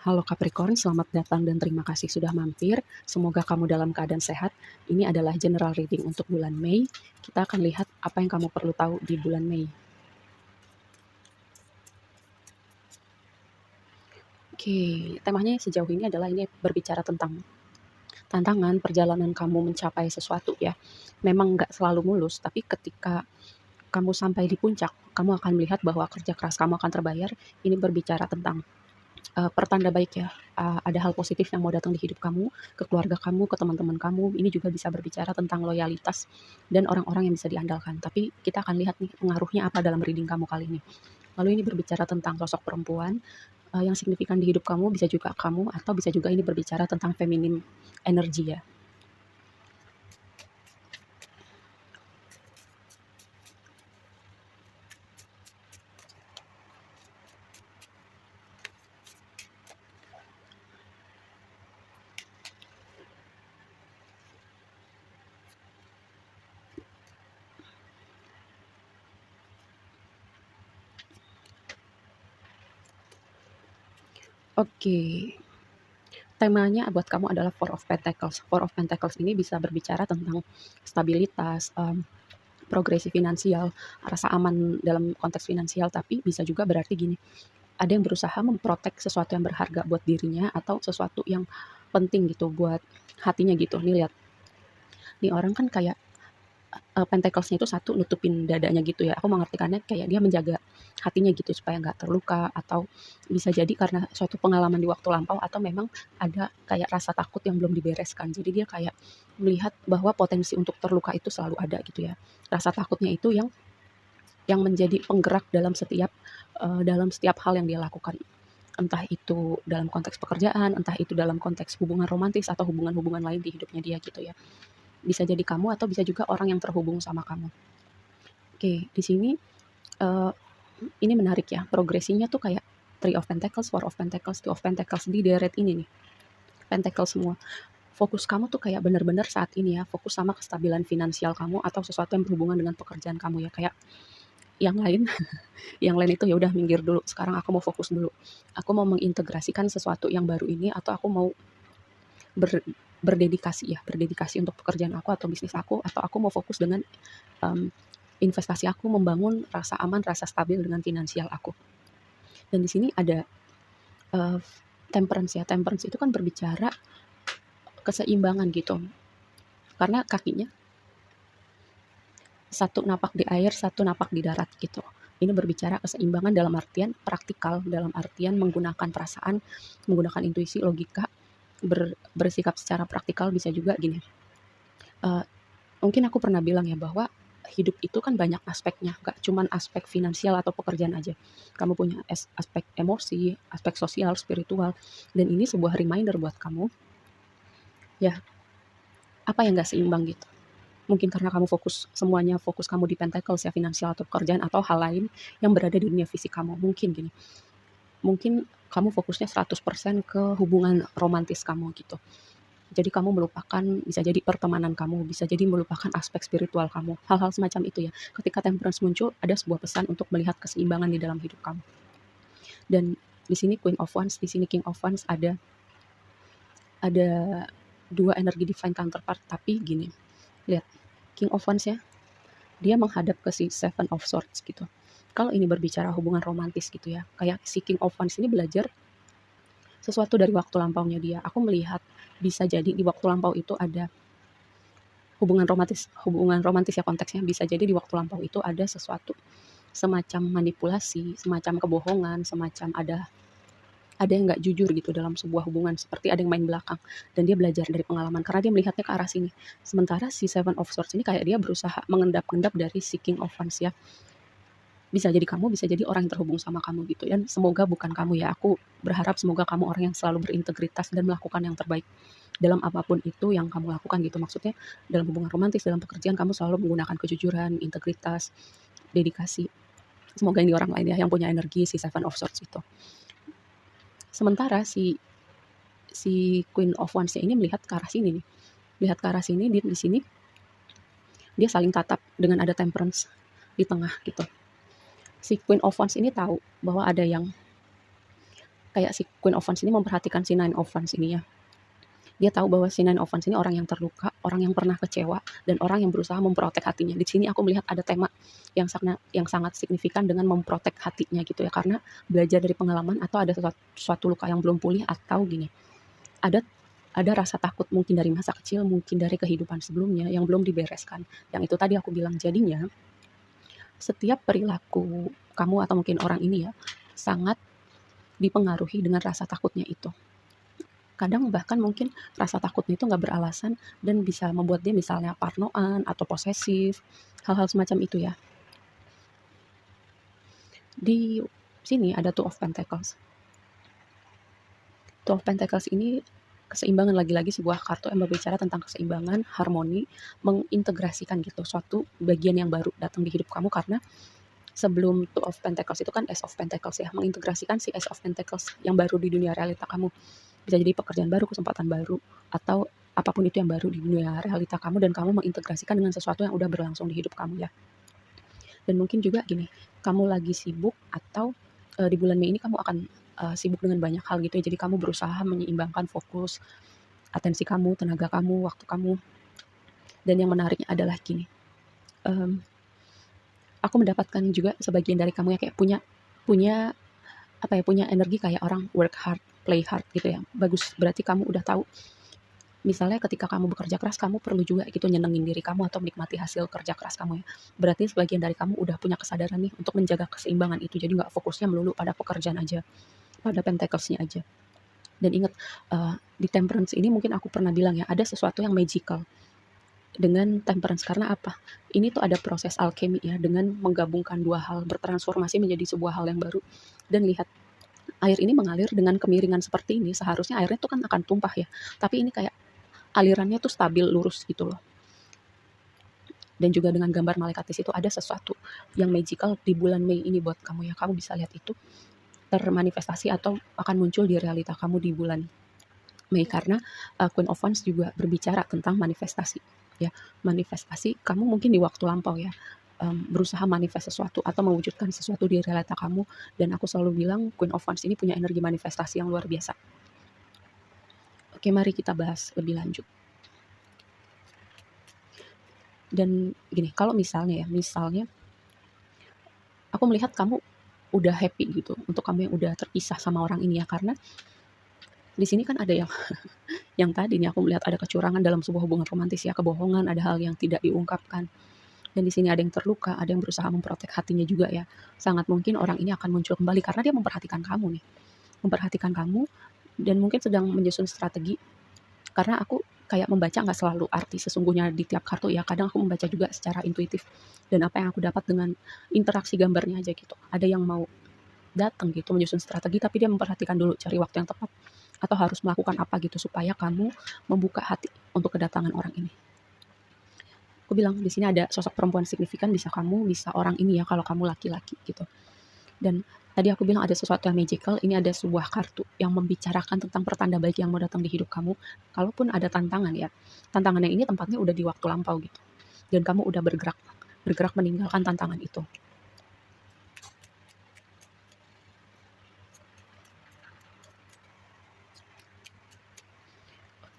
Halo Capricorn, selamat datang dan terima kasih sudah mampir. Semoga kamu dalam keadaan sehat. Ini adalah general reading untuk bulan Mei. Kita akan lihat apa yang kamu perlu tahu di bulan Mei. Oke, temanya sejauh ini adalah ini berbicara tentang tantangan perjalanan kamu mencapai sesuatu ya. Memang nggak selalu mulus, tapi ketika kamu sampai di puncak, kamu akan melihat bahwa kerja keras kamu akan terbayar. Ini berbicara tentang pertanda baik ya, ada hal positif yang mau datang di hidup kamu, ke keluarga kamu, ke teman-teman kamu. Ini juga bisa berbicara tentang loyalitas dan orang-orang yang bisa diandalkan. Tapi kita akan lihat nih pengaruhnya apa dalam reading kamu kali ini. Lalu ini berbicara tentang sosok perempuan yang signifikan di hidup kamu, bisa juga kamu, atau bisa juga ini berbicara tentang feminim energi ya. Oke, temanya buat kamu adalah Four of Pentacles. Four of Pentacles ini bisa berbicara tentang stabilitas, progresi finansial, rasa aman dalam konteks finansial, tapi bisa juga berarti gini, ada yang berusaha memprotek sesuatu yang berharga buat dirinya atau sesuatu yang penting gitu buat hatinya gitu. Nih lihat, nih orang kan kayak pentacles-nya itu satu nutupin dadanya gitu ya. Aku mengartikannya kayak dia menjaga hatinya gitu supaya nggak terluka, atau bisa jadi karena suatu pengalaman di waktu lampau, atau memang ada kayak rasa takut yang belum dibereskan. Jadi dia kayak melihat bahwa potensi untuk terluka itu selalu ada gitu ya. Rasa takutnya itu yang menjadi penggerak dalam setiap hal yang dia lakukan. Entah itu dalam konteks pekerjaan, entah itu dalam konteks hubungan romantis atau hubungan-hubungan lain di hidupnya dia gitu ya. Bisa jadi kamu atau bisa juga orang yang terhubung sama kamu. Oke, di sini uh, ini menarik ya. Progresinya tuh kayak Three of Pentacles, Four of Pentacles, Two of Pentacles di deret ini nih. Pentacle semua. Fokus kamu tuh kayak bener-bener saat ini ya, fokus sama kestabilan finansial kamu atau sesuatu yang berhubungan dengan pekerjaan kamu ya. Kayak yang lain, yang lain itu ya udah minggir dulu. Sekarang aku mau fokus dulu. Aku mau mengintegrasikan sesuatu yang baru ini, atau aku mau ber, berdedikasi untuk pekerjaan aku atau bisnis aku, atau aku mau fokus dengan um, investasi aku, membangun rasa aman, rasa stabil dengan finansial aku. Dan di sini ada uh, temperance ya. Temperance itu kan berbicara keseimbangan gitu. Karena kakinya satu napak di air, satu napak di darat gitu. Ini berbicara keseimbangan dalam artian praktikal, dalam artian menggunakan perasaan, menggunakan intuisi, logika, bersikap secara praktikal. Bisa juga gini, uh, mungkin aku pernah bilang ya bahwa hidup itu kan banyak aspeknya, gak cuman aspek finansial atau pekerjaan aja. Kamu punya aspek emosi, aspek sosial, spiritual, dan ini sebuah reminder buat kamu, ya apa yang gak seimbang gitu. Mungkin karena kamu fokus kamu di pentacles ya, finansial atau pekerjaan atau hal lain yang berada di dunia fisik kamu. Mungkin gini, mungkin kamu fokusnya 100% ke hubungan romantis kamu gitu. Jadi kamu melupakan, bisa jadi pertemanan kamu, bisa jadi melupakan aspek spiritual kamu. Hal-hal semacam itu ya. Ketika temperance muncul, ada sebuah pesan untuk melihat keseimbangan di dalam hidup kamu. Dan di sini Queen of Wands, di sini King of Wands, ada dua energi divine counterpart, tapi gini. Lihat, King of Wands ya, dia menghadap ke si Seven of Swords gitu. Kalau ini berbicara hubungan romantis gitu ya, kayak si King of Wands ini belajar sesuatu dari waktu lampaunya dia. Aku melihat bisa jadi di waktu lampau itu ada hubungan romantis ya konteksnya, bisa jadi di waktu lampau itu ada sesuatu semacam manipulasi, semacam kebohongan, semacam ada yang nggak jujur gitu dalam sebuah hubungan, seperti ada yang main belakang, dan dia belajar dari pengalaman karena dia melihatnya ke arah sini. Sementara si Seven of Swords ini kayak dia berusaha mengendap-endap dari si King of Wands ya. Bisa jadi kamu, bisa jadi orang yang terhubung sama kamu gitu, dan semoga bukan kamu ya. Aku berharap semoga kamu orang yang selalu berintegritas dan melakukan yang terbaik dalam apapun itu yang kamu lakukan gitu. Maksudnya dalam hubungan romantis, dalam pekerjaan, kamu selalu menggunakan kejujuran, integritas, dedikasi. Semoga ini orang lain ya yang punya energi si Seven of Swords itu. Sementara si si Queen of Wands ini melihat ke arah sini nih. Lihat ke arah sini, di sini dia saling tatap dengan ada temperance di tengah gitu. Si Queen of Wands ini tahu bahwa kayak si Queen of Wands ini memperhatikan si Nine of Wands ini ya. Dia tahu bahwa si Nine of Wands ini orang yang terluka, orang yang pernah kecewa, dan orang yang berusaha memprotek hatinya. Di sini aku melihat ada tema yang sangat signifikan dengan memprotek hatinya gitu ya, karena belajar dari pengalaman atau ada suatu luka yang belum pulih, atau gini, ada ada rasa takut mungkin dari masa kecil, mungkin dari kehidupan sebelumnya yang belum dibereskan. Yang itu tadi aku bilang, jadinya setiap perilaku kamu atau mungkin orang ini ya sangat dipengaruhi dengan rasa takutnya itu. Kadang bahkan mungkin rasa takutnya itu nggak beralasan dan bisa membuat dia misalnya parnoan atau posesif, hal-hal semacam itu ya. Di sini ada Two of Pentacles. Two of Pentacles ini keseimbangan, lagi-lagi sebuah kartu yang berbicara tentang keseimbangan, harmoni, mengintegrasikan gitu suatu bagian yang baru datang di hidup kamu, karena sebelum Two of Pentacles itu kan Ace of Pentacles ya, mengintegrasikan si Ace of Pentacles yang baru di dunia realita kamu. Bisa jadi pekerjaan baru, kesempatan baru, atau apapun itu yang baru di dunia realita kamu, dan kamu mengintegrasikan dengan sesuatu yang udah berlangsung di hidup kamu ya. Dan mungkin juga gini, kamu lagi sibuk atau di bulan Mei ini kamu akan sibuk dengan banyak hal gitu ya. Jadi kamu berusaha menyeimbangkan fokus, atensi kamu, tenaga kamu, waktu kamu. Dan yang menariknya adalah gini, aku mendapatkan juga sebagian dari kamu yang kayak punya punya energi kayak orang work hard, play hard gitu ya. Bagus, berarti kamu udah tahu. Misalnya ketika kamu bekerja keras, kamu perlu juga gitu nyenengin diri kamu atau menikmati hasil kerja keras kamu ya. Berarti sebagian dari kamu udah punya kesadaran nih untuk menjaga keseimbangan itu. Jadi nggak fokusnya melulu pada pekerjaan aja, pada pentacles-nya aja. Dan ingat, di temperance ini mungkin aku pernah bilang ya, ada sesuatu yang magical dengan temperance. Karena apa? Ini tuh ada proses alkemi ya, dengan menggabungkan dua hal, bertransformasi menjadi sebuah hal yang baru. Dan lihat, air ini mengalir dengan kemiringan seperti ini, seharusnya airnya tuh kan akan tumpah ya. Tapi ini kayak alirannya tuh stabil, lurus gitu loh. Dan juga dengan gambar malaikat di situ ada sesuatu yang magical di bulan Mei ini buat kamu ya. Kamu bisa lihat itu termanifestasi atau akan muncul di realita kamu di bulan Mei, karena Queen of Wands juga berbicara tentang manifestasi ya. Manifestasi kamu mungkin di waktu lampau ya, berusaha manifest sesuatu atau mewujudkan sesuatu di realita kamu. Dan aku selalu bilang Queen of Wands ini punya energi manifestasi yang luar biasa. Oke, mari kita bahas lebih lanjut. Dan gini, kalau misalnya aku melihat kamu udah happy gitu untuk kamu yang udah terpisah sama orang ini ya, karena di sini kan ada yang tadi nih aku melihat ada kecurangan dalam sebuah hubungan romantis ya, kebohongan, ada hal yang tidak diungkapkan. Dan di sini ada yang terluka, ada yang berusaha memprotek hatinya juga ya. Sangat mungkin orang ini akan muncul kembali karena dia memperhatikan kamu nih. Memperhatikan kamu dan mungkin sedang menyusun strategi. Karena aku kayak membaca nggak selalu arti sesungguhnya di tiap kartu ya. Kadang aku membaca juga secara intuitif. Dan apa yang aku dapat dengan interaksi gambarnya aja gitu. Ada yang mau datang gitu menyusun strategi, tapi dia memperhatikan dulu cari waktu yang tepat atau harus melakukan apa gitu supaya kamu membuka hati untuk kedatangan orang ini. Aku bilang di sini ada sosok perempuan signifikan, bisa kamu, bisa orang ini ya kalau kamu laki-laki gitu. Dan tadi aku bilang ada sesuatu yang magical, ini ada sebuah kartu yang membicarakan tentang pertanda baik yang mau datang di hidup kamu. Kalaupun ada tantangan ya, tantangan yang ini tempatnya udah di waktu lampau gitu. Dan kamu udah bergerak meninggalkan tantangan itu.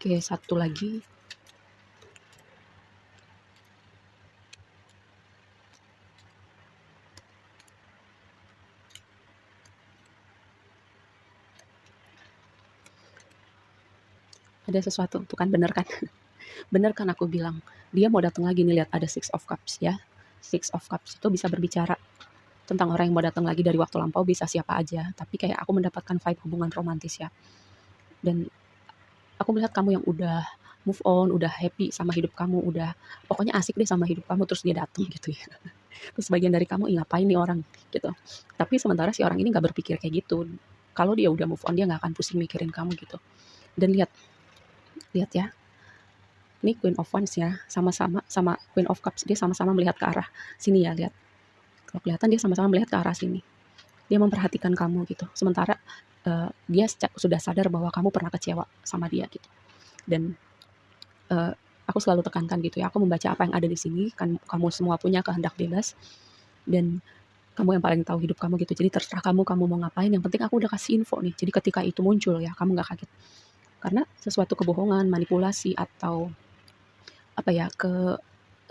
Oke, satu lagi. Ada sesuatu, tuh kan bener kan? Bener kan aku bilang, dia mau datang lagi nih, lihat ada Six of Cups ya. Six of Cups itu bisa berbicara tentang orang yang mau datang lagi dari waktu lampau, bisa siapa aja. Tapi kayak aku mendapatkan vibe hubungan romantis ya. Dan aku melihat kamu yang udah move on, udah happy sama hidup kamu, udah pokoknya asik deh sama hidup kamu, terus dia datang gitu ya. Terus bagian dari kamu, ngapain nih orang gitu. Tapi sementara si orang ini nggak berpikir kayak gitu. Kalau dia udah move on, dia nggak akan pusing mikirin kamu gitu. Dan lihat, lihat ya, ini Queen of Wands ya, sama-sama sama Queen of Cups, dia sama-sama melihat ke arah sini ya, lihat. Kalau kelihatan dia sama-sama melihat ke arah sini. Dia memperhatikan kamu gitu. Sementara dia sudah sadar bahwa kamu pernah kecewa sama dia gitu. Dan aku selalu tekankan gitu ya, aku membaca apa yang ada di sini, kan kamu semua punya kehendak bebas. Dan Kamu yang paling tahu hidup kamu gitu. Jadi terserah kamu, kamu mau ngapain, yang penting aku udah kasih info nih. Jadi ketika itu muncul ya, kamu nggak kaget. Karena sesuatu kebohongan, manipulasi, atau apa ya,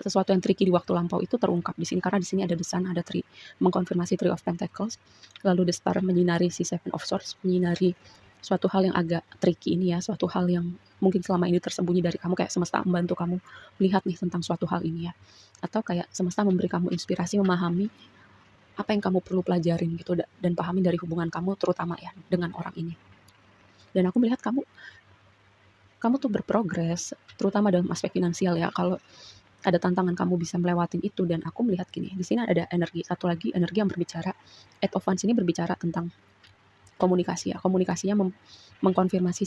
sesuatu yang tricky di waktu lampau itu terungkap di sini karena di sini ada the sun, ada three, mengkonfirmasi three of pentacles, lalu the star menyinari si seven of swords, menyinari suatu hal yang agak tricky ini ya, suatu hal yang mungkin selama ini tersembunyi dari kamu, kayak semesta membantu kamu melihat nih tentang suatu hal ini ya, atau kayak semesta memberi kamu inspirasi memahami apa yang kamu perlu pelajarin gitu dan pahami dari hubungan kamu terutama ya dengan orang ini. Dan aku melihat kamu kamu tuh berprogres terutama dalam aspek finansial ya. Kalau ada tantangan kamu bisa melewatin itu, dan aku melihat gini, di sini ada energi satu lagi, energi yang berbicara, Eight of Wands ini berbicara tentang komunikasi ya. Komunikasinya mengkonfirmasi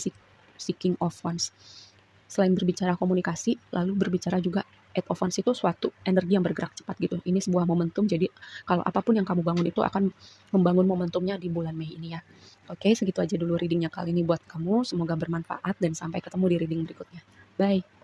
si King of Wands. Selain berbicara komunikasi, lalu berbicara juga Eight of Wands itu suatu energi yang bergerak cepat gitu. Ini sebuah momentum, jadi kalau apapun yang kamu bangun itu akan membangun momentumnya di bulan Mei ini ya. Oke, segitu aja dulu readingnya kali ini buat kamu. Semoga bermanfaat dan sampai ketemu di reading berikutnya. Bye.